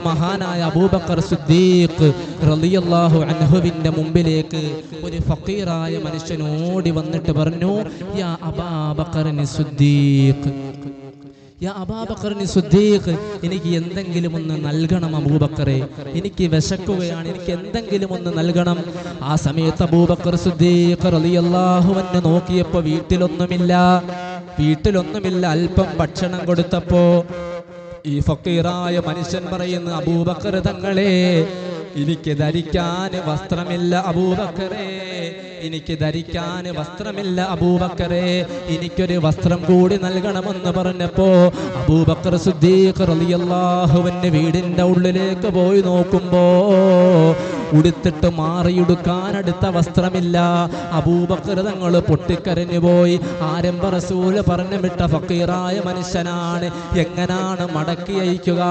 മഹാനായ അബൂബക്കർ സിദ്ദീഖ് റളിയല്ലാഹു അൻഹുവിന്റെ മുമ്പിലേക്ക് ഒരു ഫഖീറായ മനുഷ്യൻ ഓടി വന്നിട്ട് പറഞ്ഞു, യാ അബൂബക്കറിന് സിദ്ദീഖ്, യാ അബൂബക്കറിന് സിദ്ദീഖ്, എനിക്ക് എന്തെങ്കിലും ഒന്ന് നൽകണം അബൂബക്കറെ, എനിക്ക് വിശക്കുകയാണ്, എനിക്ക് എന്തെങ്കിലും ഒന്ന് നൽകണം. ആ സമയത്ത് അബൂബക്കർ സിദ്ദീഖ് റളിയല്ലാഹു അൻഹു നോക്കിയപ്പോൾ വീട്ടിലൊന്നുമില്ല. അല്പം ഭക്ഷണം കൊടുത്തപ്പോ ഈ ഫക്കീറായ മനുഷ്യൻ പറയുന്നു, അബൂബക്കർ തങ്ങളെ, എനിക്ക് ധരിക്കാൻ വസ്ത്രമില്ല അബൂബക്കറെ, എനിക്ക് ധരിക്കാൻ വസ്ത്രമില്ല അബൂബക്കറെ, എനിക്കൊരു വസ്ത്രം കൂടി നൽകണമെന്ന് പറഞ്ഞപ്പോ അബൂബക്കർ സിദ്ദീഖ് റളിയല്ലാഹു അൻഹു വീടിന്റെ ഉള്ളിലേക്ക് പോയി നോക്കുമ്പോ ഉടുത്തിട്ട് മാറിയുടുക്കാൻ അടുത്ത വസ്ത്രമില്ല. അബൂബക്കർ തങ്ങൾ പൊട്ടിക്കരഞ്ഞു പോയി. ആരംഭ റസൂൽ പറഞ്ഞു വിട്ട ഫക്കീറായ മനുഷ്യനാണ്, എങ്ങനാണ് മടക്കി അയക്കുക?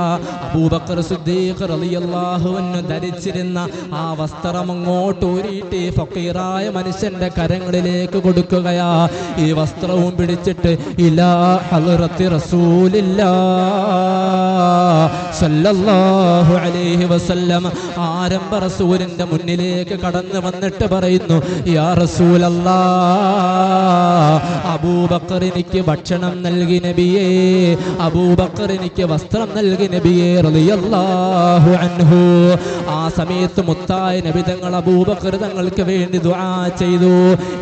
അബൂബക്കർ സിദ്ദീഖ് റളിയല്ലാഹു അൻഹു ധരിച്ചിരുന്ന ആ വസ്ത്രം അങ്ങോട്ട് ഊരിയിട്ട് ഫക്കീറായ മനുഷ്യന്റെ കരങ്ങളിലേക്ക് കൊടുക്കുകയാ. ഈ വസ്ത്രവും പിടിച്ചിട്ട് ഇലാ ഹളറത്തി റസൂലില്ലാഹ് സല്ലല്ലാഹു അലൈഹി വസല്ലം ആരംഭ റസൂലിന്റെ മുന്നിലേക്ക് കടന്നു വന്നിട്ട് പറയുന്നു, യാ റസൂലല്ലാഹ്, അബൂബക്കർ എനിക്ക് ഭക്ഷണം നൽകി നബിയേ, അബൂബക്കർ എനിക്ക് വസ്ത്രം നൽകി നബിയേ റളിയല്ലാഹു അൻഹു. ആ സമയത്ത് മുത്തായ നബി തങ്ങൾ അബൂബക്കർ തങ്ങൾക്ക് വേണ്ടി ദുആ ചെയ്തു.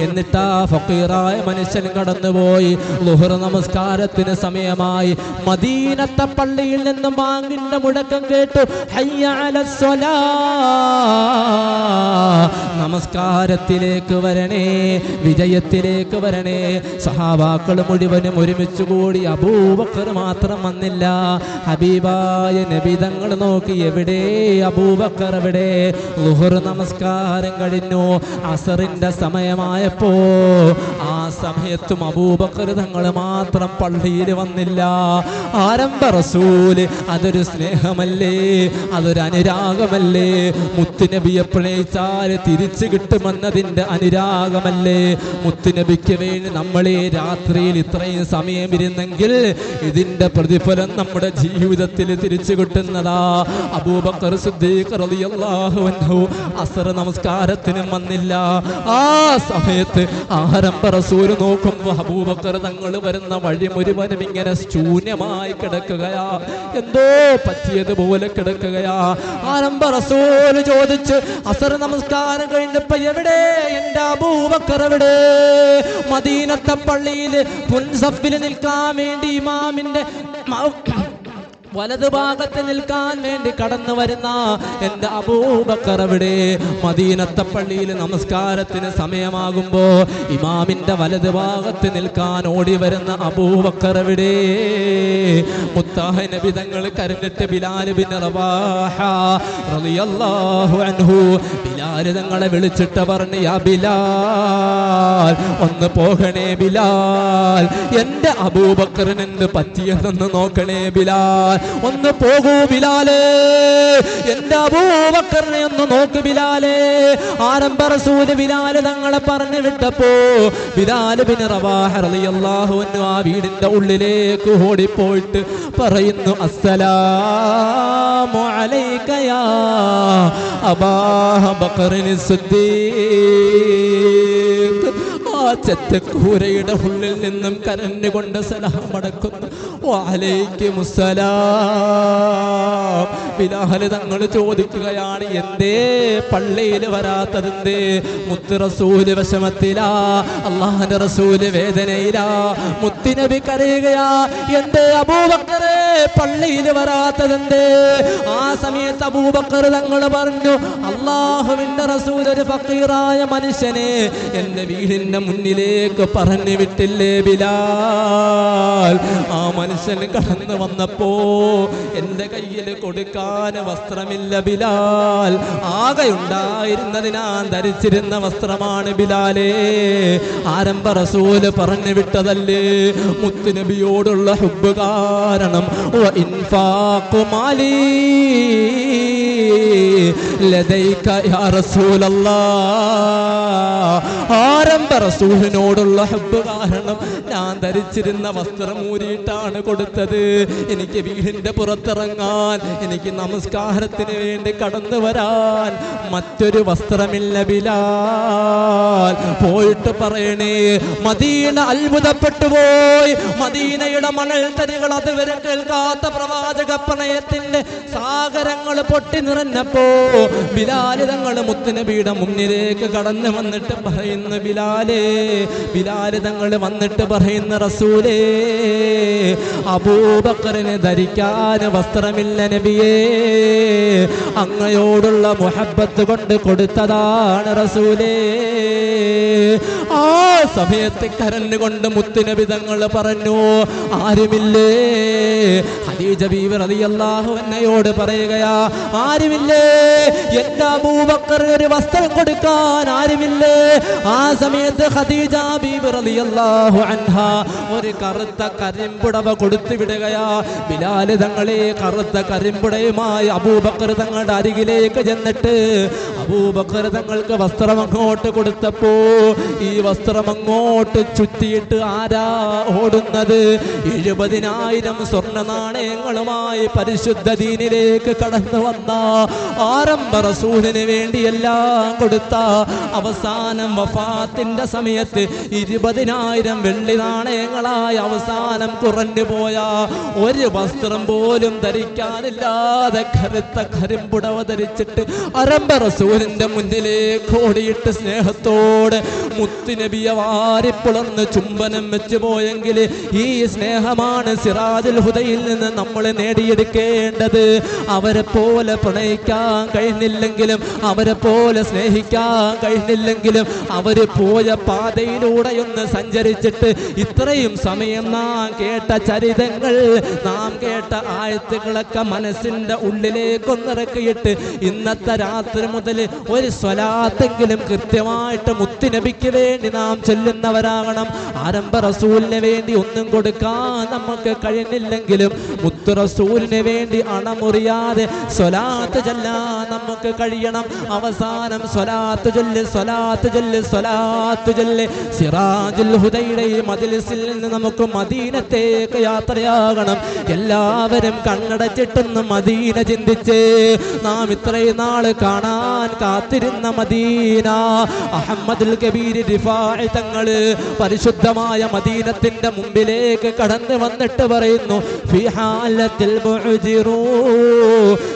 എന്നിട്ട് ആ ഫഖീറായ മനുഷ്യൻ കടന്നുപോയി. ളുഹർ നമസ്കാരത്തിന് സമയമായി. മദീനത്തെ പള്ളിയിൽ നിന്ന് ബാങ്കിന്റെ മുഴക്കം കേട്ടു, ഹയ്യ അലസ്സലാ, നമസ്കാരത്തിലേക്ക് വരണേ, വിജയത്തിലേക്ക് വരണേ. സഹാബാക്കൾ മുഴുവനും ഒരുമിച്ച് കൂടി. അബൂബക്കർ മാത്രം വന്നില്ല. ഹബീബായ നബി തങ്ങൾ നോക്കി, എവിടെ അബൂബക്കർ, എവിടെ? ളുഹർ നമസ്കാരം കഴിഞ്ഞു. അസറിന്റെ സമയമായപ്പോ ആ സമയത്തും അബൂബക്കർ തങ്ങൾ മാത്രം പള്ളിയിൽ വന്നില്ല. ആരംഭ റസൂല്, അതൊരു സ്നേഹമല്ലേ, അതൊരു അനുരാഗമല്ലേ? മുത്തുനബിയെ പ്രണയിച്ചാൽ തിരിച്ചു കിട്ടുമെന്നതിന്റെ അനുരാഗമല്ലേ? മുത്തുനബിക്ക് വേണ്ടി നമ്മൾ ഈ രാത്രിയിൽ ഇത്രയും സമയം ഇരുന്നെങ്കിൽ ഇതിന്റെ പ്രതിഫലം നമ്മുടെ ജീവിതത്തിൽ തിരിച്ചു കിട്ടുന്നതാ. അബൂബക്കർ സിദ്ദീഖ് റളിയല്ലാഹു അൻഹു അസ്ർ നമസ്കാരത്തിനും വന്നില്ല. ആ സമയത്ത് ആരംഭ റസൂൽ നോക്കുമ്പോൾ അബൂബക്കർ തങ്ങൾ വരുന്ന വഴി മുഴുവനും ഇങ്ങനെ ശൂന്യമായി കിടക്കുകയാ, എന്തോ പറ്റിയതുപോലെ കിടക്കുകയാ. ആരംഭ റസൂൽ ചോദിച്ച്, അസ്ർ നമസ്കാരം കഴിഞ്ഞപ്പോ എവിടെ എന്റെ അബൂബക്കർ, എവിടെ? മദീനത്തെ പള്ളിയിൽ മുൻസഫിൽ നിൽക്കാൻ വേണ്ടി ഇമാമിന്റെ വലതു ഭാഗത്ത് നിൽക്കാൻ വേണ്ടി കടന്നു വരുന്ന എന്റെ അബൂബക്കർ എവിടെ? മദീനത്തെ പള്ളിയിൽ നമസ്കാരത്തിന് സമയമാകുമ്പോ ഇമാമിന്റെ വലതു ഭാഗത്ത് നിൽക്കാൻ ഓടി വരുന്ന അബൂബക്കർ എവിടെ? മുത്താഹ നബി തങ്ങൾ കരഞ്ഞിട്ട് ബിലാൽ ബിൻ റവാഹ റളിയല്ലാഹു അൻഹു ബിലാൽ തങ്ങളെ വിളിച്ചിട്ട് പറഞ്ഞു, യാ ബിലാൽ, ഒന്ന് പോകണേ ബിലാൽ, എന്റെ അബൂബക്കറിന് എന്ത് പറ്റിയതെന്ന് നോക്കണേ ബിലാൽ, ഒന്ന് പോകൂ ബിലാലേ, എന്റെ അബൂബക്കറിനെ ഒന്ന് നോക്ക് ബിലാലേ. ആരംഭ റസൂല് ബിലാൽ തങ്ങളെ പറഞ്ഞു വിട്ടപ്പോ ബിലാൽ ബിൻ റവാഹ റളിയല്ലാഹു അൻഹു ആ വീടിന്റെ ഉള്ളിലേക്ക് ഓടിപ്പോയിട്ട് പറയുന്നു, അസ്സലാമു അലൈക യാ അബാ ബക്കറിന് സിദ്ദീഖ്. ആ ചെത്തക്കൂരയുടെ ഉള്ളിൽ നിന്നും കരഞ്ഞുകൊണ്ട് സലാം അടക്കുന്നു. വഅലൈക്കുമുസ്സലാം. ബിലാൽ തങ്ങൾ ചോദിക്കുകയാണ്, എന്തേ പള്ളിയിൽ വരാത്തതെന്തേ? മുത്ത് റസൂല് വിഷമത്തിലാ, അല്ലാഹുവിന്റെ റസൂല് വേദനയിലാ, മുത്തുനബി കരയുകയാ, എന്തേ അബൂബക്കറെ പള്ളിയിൽ വരാത്തതെന്തേ? ആ സമയത്ത് അബൂബക്കർ തങ്ങൾ പറഞ്ഞു, അല്ലാഹുവിന്റെ റസൂൽ ഒരു ഫഖീറായ മനുഷ്യനെ എന്റെ വീടിന്റെ മുന്നിലേക്ക് പറഞ്ഞു വിട്ടില്ലേ ബിലാൽ? ആ മനുഷ്യൻ കടന്നു വന്നപ്പോ എന്റെ കയ്യിൽ കൊടുക്കാൻ വസ്ത്രമില്ല ബിലാൽ, ആകെ ഉണ്ടായിരുന്നത് ഞാൻ ധരിച്ചിരുന്ന വസ്ത്രമാണ് ബിലാലേ. ആരംഭ റസൂല് പറഞ്ഞു വിട്ടതല്ലേ മുത്തുനബിയോടുള്ള ഹുബ്ബ് കാരണം. ഇൻഫാഖു മാലി ലദൈക യാ റസൂലല്ലാഹ്. ആരംഭ റസൂലിനോടുള്ള ഹബ്ബ് കാരണം ഞാൻ ധരിച്ചിരുന്ന വസ്ത്രം ഊരിയിട്ടാണ് കൊടുത്തത്. എനിക്ക് വീടിന്റെ പുറത്തിറങ്ങാൻ, എനിക്ക് നമസ്കാരത്തിന് വേണ്ടി കടന്നു വരാൻ മറ്റൊരു വസ്ത്രമില്ല ബിലാൽ. പോയിട്ട് പറയണേ, മദീന അത്ഭുതപ്പെട്ടു പോയി. മദീനയുടെ മണൽത്തരികൾ അതുവരെ കേൾക്കാത്ത പ്രവാചക പ്രണയത്തിന്റെ സാഗരങ്ങൾ പൊട്ടി നിറഞ്ഞപ്പോ ബിലാല് തങ്ങൾ മുത്തുനബിയുടെ മുന്നിലേക്ക് കടന്നു വന്നിട്ട് പറയുന്നു, ബിലാല് തങ്ങൾ വന്നിട്ട് പറയുന്ന, റസൂലേ, അബൂബക്കറിന് ധരിക്കാൻ വസ്ത്രമില്ല നബിയേ, അങ്ങയോടുള്ള മുഹബ്ബത്ത് കൊണ്ട് കൊടുത്തതാണ് റസൂലേ. ആ സമയത്ത് കരഞ്ഞുകൊണ്ട് മുത്തുനബി തങ്ങൾ പറഞ്ഞു, ആരുമില്ലേ? ഖദീജ ബീവി റളിയല്ലാഹു അൻഹയോട് പറയുകയാ, ആരുമില്ലേ? എന്റെ അബൂബക്കർ ഒരു വസ്ത്രം കൊടുക്കാൻ ആരുമില്ലേ? ആ സമയത്ത് ഖദീജ ബീവി റളിയല്ലാഹു അൻഹ ഒരു കറുത്ത കരിമ്പുടവ കൊടുത്തു വിടുകയാ. ബിലാല് തങ്ങളെ കറുത്ത കരിമ്പുടയുമായി അബൂബക്കർ തങ്ങളുടെ അരികിലേക്ക് ചെന്നിട്ട് അബൂബക്കർ തങ്ങൾക്ക് വസ്ത്രം അങ്ങോട്ട് കൊടുത്തപ്പോ ഈ വസ്ത്രം അങ്ങോട്ട് ചുറ്റിയിട്ട് ആരാ ഓടുന്നത്? 70,000 സ്വർണ്ണ നാണയങ്ങളുമായി പരിശുദ്ധ ദീനിലേക്ക് കടന്നു വന്ന ആരംഭ റസൂലിന് വേണ്ടി എല്ലാം കൊടുത്ത അവസാനം വഫാത്തിന്റെ സമയത്ത് 20,000 വെള്ളി നാണയങ്ങളായി അവസാനം കുറഞ്ഞു പോയ ഒരു വസ്ത്രം പോലും ധരിക്കാനില്ലാതെ കറുത്ത കരിമ്പുടവ ധരിച്ചിട്ട് ആരംഭ റസൂലിന്റെ മുന്നിലേക്ക് ഓടിയിട്ട് സ്നേഹത്തോടെ മുത്തുനബിയെ വാരിപ്പുളർന്ന് ചുംബനം വെച്ചു പോയെങ്കിൽ ഈ സ്നേഹമാണ് സിറാജുൽ ഹുദയിൽ നിന്ന് നമ്മൾ നേടിയെടുക്കേണ്ടത്. അവരെ പോലെ പ്രണയിക്കാൻ കഴിഞ്ഞില്ലെങ്കിലും, അവരെ പോലെ സ്നേഹിക്കാൻ കഴിഞ്ഞില്ലെങ്കിലും, അവര് പോയ പാതയിലൂടെ ഒന്ന് സഞ്ചരിച്ചിട്ട് ഇത്രയും സമയം നാം കേട്ട ചരിതങ്ങൾ, നാം കേട്ട ആയത്തുകളൊക്കെ മനസ്സിന്റെ ഉള്ളിലേക്കൊന്നിറക്കിയിട്ട് ഇന്നത്തെ രാത്രി മുതൽ ഒരു സ്വലാത്തെങ്കിലും കൃത്യമായിട്ട് മുത്തുനബിക്ക് വേണ്ടി നാം ചൊല്ലുന്നവരാകണം. ആരംഭ റസൂലിന് വേണ്ടി ഒന്നും കൊടുക്കാൻ നമുക്ക് കഴിയുന്നില്ലെങ്കിലും മുത്തു റസൂലിന് വേണ്ടി അണമുറിയാതെ സ്വലാത്ത് ചൊല്ലാൻ നമുക്ക് കഴിയണം. അവസാനം സ്വലാത്ത് ചൊല്ല്, സ്വലാത്ത് ചൊല്ല്, സ്വലാത്ത് ചൊല്ല്. സിറാജുൽ ഹുദയുടെ ഈ മജ്‌ലിസിൽ നിന്ന് നമുക്ക് മദീനത്തേക്ക് യാത്രയാകണം. എല്ലാവരും കണ്ണടച്ചിട്ടൊന്ന് മദീന ചിന്തിച്ച്, നാം ഇത്രയും നാള് കാണാൻ കാത്തിരുന്ന മദീന, അഹമ്മദുൽ കബീർ റിഫാഇ തങ്ങള് പരിശുദ്ധമായ മദീനത്തിന്റെ മുമ്പിലേക്ക് കടന്നു വന്നിട്ട് പറയുന്നു, ഫി ഹാലത്തിൽ മുഅ്ജിറൂ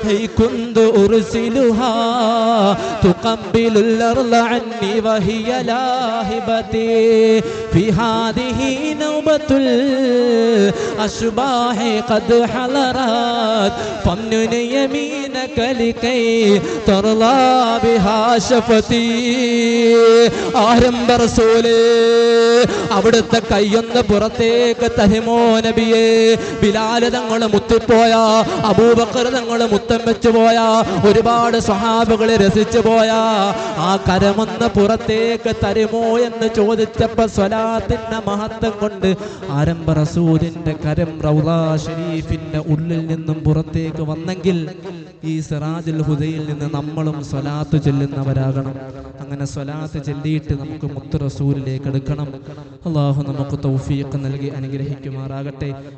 ഹൈ കുന്തു ഉർസിലുഹാ തുഖബ്ബിലുൽ അർള അന്നി വഹിയ ലാഹിബതി ഫി ഹാദിഹി നൗബത്തുൽ അശ്ബാഹി ഖദ് ഹലറത് ഫംനുൻ യമീനക ലികൈ തർലാ ബിഹാ ശഫതി. ആരംഭ റസൂലേ, അവിടുത്തെ കൈയൊന്ന് പുറത്തേക്ക് തരുമോ നബിയേ? ബിലാല് തങ്ങൾ മുത്തിപ്പോയ, അബൂബക്കർ തങ്ങൾ മുത്തം വെച്ചു പോയ, ഒരുപാട് സ്വഹാബികളെ രസിച്ചു പോയ ആ കരമൊന്ന് പുറത്തേക്ക് തരുമോ എന്ന് ചോദിച്ചപ്പോ സ്വലാത്തിന്റെ മഹത്വം കൊണ്ട് ആരംഭ റസൂലിന്റെ കരം റൗളാ ഷരീഫിന്റെ ഉള്ളിൽ നിന്നും പുറത്തേക്ക് വന്നെങ്കിൽ ഈ സിറാജുൽ ഹുദയിൽ നിന്ന് നമ്മളും സ്വലാത്ത് ചൊല്ലുന്നവരാകണം. അങ്ങനെ സ്വലാത്ത് ചൊല്ലിയിട്ട് നമുക്ക് മുത്തു റസൂലിലേക്ക് എടുക്കണം. അല്ലാഹു നമുക്ക് തൗഫീഖ് നൽകി അനുഗ്രഹിക്കുമാറാകട്ടെ.